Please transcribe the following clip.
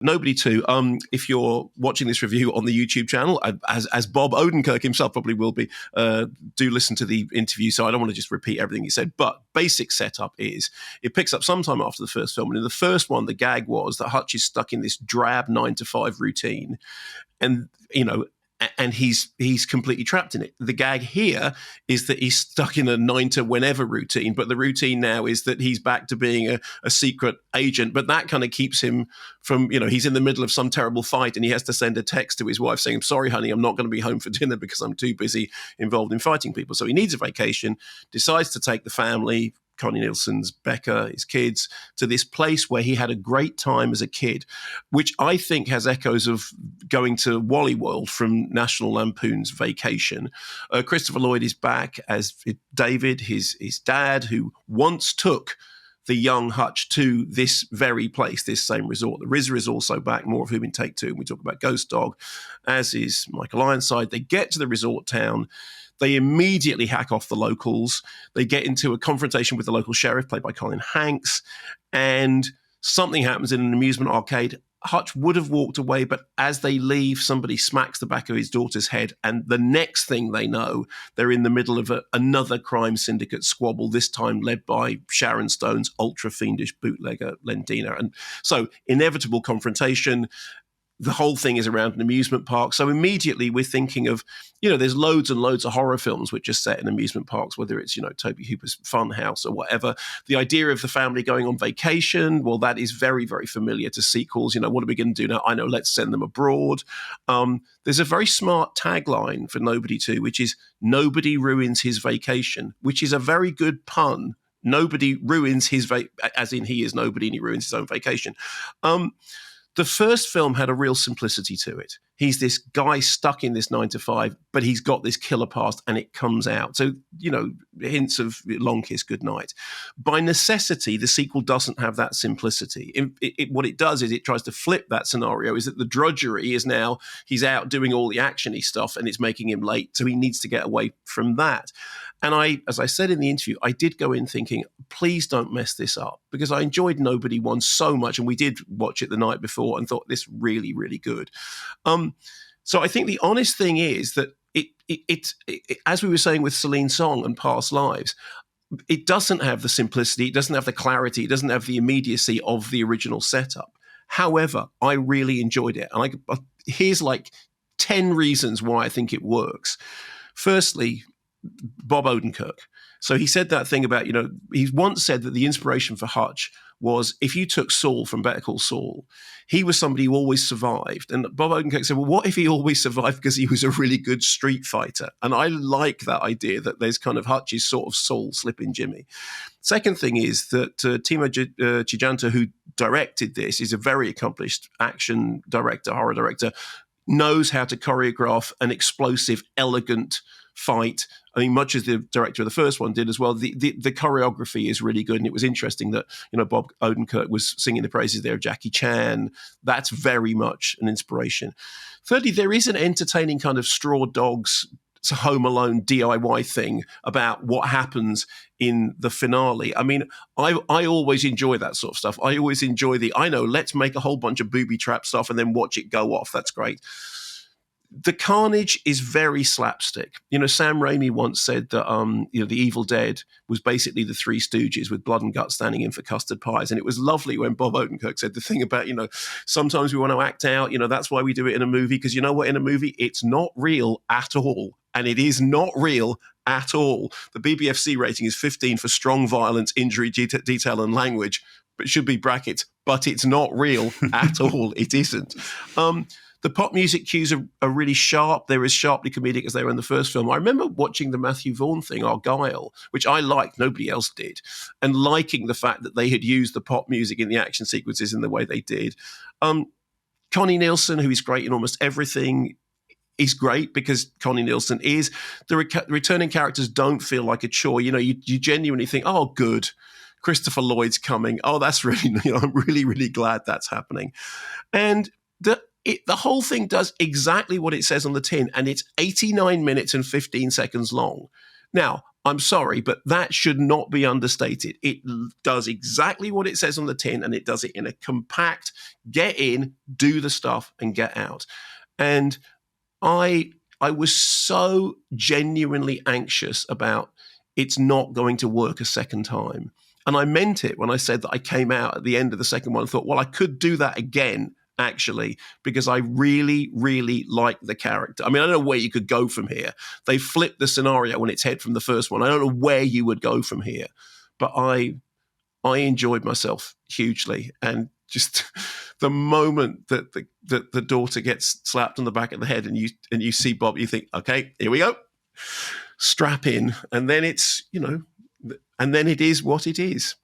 Nobody to. If you're watching this review on the YouTube channel, as Bob Odenkirk himself probably will be, do listen to the interview. So I don't want to just repeat everything he said. But basic setup is it picks up sometime after the first film. And in the first one, the gag was that Hutch is stuck in this drab 9-to-5 routine. And, and he's completely trapped in it. The gag here is that he's stuck in a 9-to-whenever routine, but the routine now is that he's back to being a secret agent. But that kind of keeps him from, he's in the middle of some terrible fight and he has to send a text to his wife saying, "I'm sorry, honey, I'm not going to be home for dinner because I'm too busy involved in fighting people." So he needs a vacation, decides to take the family, Connie Nielsen's Becca, his kids, to this place where he had a great time as a kid, which I think has echoes of going to Wally World from National Lampoon's Vacation. Christopher Lloyd is back as David, his dad, who once took the young Hutch to this very place, this same resort. The RZA is also back, more of whom in Take Two, and we talk about Ghost Dog, as is Michael Ironside. They get to the resort town. They immediately hack off the locals. They get into a confrontation with the local sheriff, played by Colin Hanks, and something happens in an amusement arcade. Hutch would have walked away, but as they leave, somebody smacks the back of his daughter's head, and the next thing they know, they're in the middle of another crime syndicate squabble, this time led by Sharon Stone's ultra-fiendish bootlegger, Lendina. And so, inevitable confrontation. The whole thing is around an amusement park. So immediately we're thinking of, there's loads and loads of horror films which are set in amusement parks, whether it's, Tobe Hooper's Funhouse or whatever. The idea of the family going on vacation, well, that is very, very familiar to sequels. What are we going to do now? I know, let's send them abroad. There's a very smart tagline for Nobody To, which is "Nobody ruins his vacation," which is a very good pun. Nobody ruins his as in he is nobody and he ruins his own vacation. The first film had a real simplicity to it. He's this guy stuck in this 9-to-5, but he's got this killer past and it comes out. So, hints of Long Kiss Goodnight. By necessity, the sequel doesn't have that simplicity. What it does is it tries to flip that scenario, is that the drudgery is now he's out doing all the actiony stuff and it's making him late. So he needs to get away from that. And as I said in the interview, I did go in thinking, please don't mess this up, because I enjoyed Nobody One so much, and we did watch it the night before and thought this really, really good. So I think the honest thing is that it as we were saying with Celine Song and Past Lives, it doesn't have the simplicity, it doesn't have the clarity, it doesn't have the immediacy of the original setup. However, I really enjoyed it. And here's like 10 reasons why I think it works. Firstly, Bob Odenkirk. So he said that thing about, he once said that the inspiration for Hutch was if you took Saul from Better Call Saul, he was somebody who always survived. And Bob Odenkirk said, well, what if he always survived because he was a really good street fighter? And I like that idea that there's kind of Hutch's sort of Saul slipping Jimmy. Second thing is that Timo Tjahjanto, who directed this, is a very accomplished action director, horror director, knows how to choreograph an explosive, elegant fight. I mean, much as the director of the first one did as well, the choreography is really good. And it was interesting that, Bob Odenkirk was singing the praises there of Jackie Chan. That's very much an inspiration. Thirdly, there is an entertaining kind of Straw Dogs Home Alone DIY thing about what happens in the finale. I mean, I always enjoy that sort of stuff. I always enjoy let's make a whole bunch of booby trap stuff and then watch it go off. That's great. The carnage is very slapstick. Sam Raimi once said that, The Evil Dead was basically the Three Stooges with blood and guts standing in for custard pies. And it was lovely when Bob Odenkirk said the thing about, sometimes we want to act out, that's why we do it in a movie. Because you know what, in a movie, it's not real at all. And it is not real at all. The BBFC rating is 15 for strong violence, injury, detail, and language. But it should be brackets, but it's not real at all. It isn't. The pop music cues are really sharp. They're as sharply comedic as they were in the first film. I remember watching the Matthew Vaughn thing, Argyle, which I liked, nobody else did, and liking the fact that they had used the pop music in the action sequences in the way they did. Connie Nielsen, who is great in almost everything, is great because Connie Nielsen is. The returning characters don't feel like a chore. You genuinely think, oh, good, Christopher Lloyd's coming. Oh, that's really, I'm really, really glad that's happening. And the whole thing does exactly what it says on the tin, and it's 89 minutes and 15 seconds long. Now, I'm sorry, but that should not be understated. It does exactly what it says on the tin, and it does it in a compact, get in, do the stuff, and get out. And I was so genuinely anxious about it's not going to work a second time. And I meant it when I said that I came out at the end of the second one and thought, well, I could do that again, actually, because I really, really like the character. I mean, I don't know where you could go from here. They flipped the scenario on its head from the first one. I don't know where you would go from here. But I enjoyed myself hugely, and just the moment that the daughter gets slapped on the back of the head, and you see Bob, you think, okay, here we go, strap in, and then it's and then it is what it is.